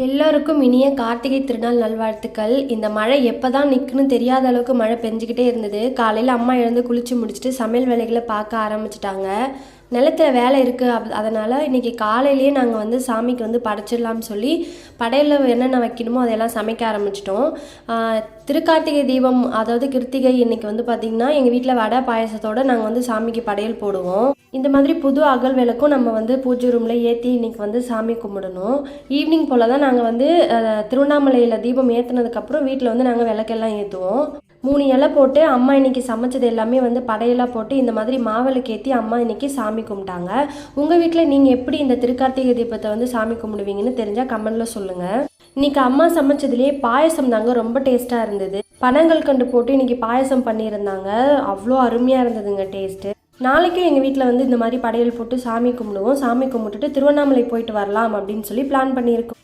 எல்லோருக்கும் இனிய கார்த்திகை திருநாள் நல்வாழ்த்துக்கள். இந்த மழை எப்போ தான் நிற்குன்னு தெரியாத அளவுக்கு மழை பெஞ்சிக்கிட்டே இருந்தது. காலையில் அம்மா எழுந்து குளித்து முடிச்சுட்டு சமையல் வேலைகளை பார்க்க ஆரம்பிச்சிட்டாங்க. நிலத்தில் வேலை இருக்குது, அதனால் இன்றைக்கி காலையிலேயே நாங்கள் வந்து சாமிக்கு வந்து படைச்சிடலாம்னு சொல்லி படையில் என்னென்ன வைக்கணுமோ அதெல்லாம் சமைக்க ஆரம்பிச்சிட்டோம். திருக்கார்த்திகை தீபம், அதாவது கிருத்திகை இன்றைக்கி வந்து பார்த்திங்கன்னா எங்கள் வீட்டில் வடை பாயசத்தோடு நாங்கள் வந்து சாமிக்கு படையல் போடுவோம். இந்த மாதிரி புது அகல் விளக்கும் நம்ம வந்து பூஜை ரூமில் ஏற்றி இன்றைக்கி வந்து சாமி கும்பிடணும். ஈவினிங் போல் தான் நாங்கள் வந்து திருவண்ணாமலையில் தீபம் ஏற்றினதுக்கப்புறம் வீட்டில் வந்து நாங்கள் விளக்கெல்லாம் ஏற்றுவோம். 3 இலை போட்டு அம்மா இன்றைக்கி சமைச்சது எல்லாமே வந்து படையெல்லாம் போட்டு இந்த மாதிரி மாவிளக்கு ஏற்றி அம்மா இன்றைக்கி சாமி கும்பிட்டாங்க. உங்கள் வீட்டில் நீங்கள் எப்படி இந்த திருக்கார்த்திகை தீபத்தை வந்து சாமி கும்பிடுவீங்கன்னு தெரிஞ்சால் கமெண்டில் சொல்லுங்கள். இன்றைக்கி அம்மா சமைச்சதுலேயே பாயசம் தாங்க ரொம்ப டேஸ்ட்டாக இருந்தது. பனங்கள் கண்டு போட்டு இன்றைக்கி பாயசம் பண்ணியிருந்தாங்க. அவ்வளோ அருமையாக இருந்ததுங்க டேஸ்ட்டு. நாளைக்கும் எங்கள் வீட்டில் வந்து இந்த மாதிரி படையல் போட்டு சாமி கும்பிடுவோம். சாமி கும்பிட்டுட்டு திருவண்ணாமலை போயிட்டு வரலாம் அப்படின்னு சொல்லி பிளான் பண்ணியிருக்கோம்.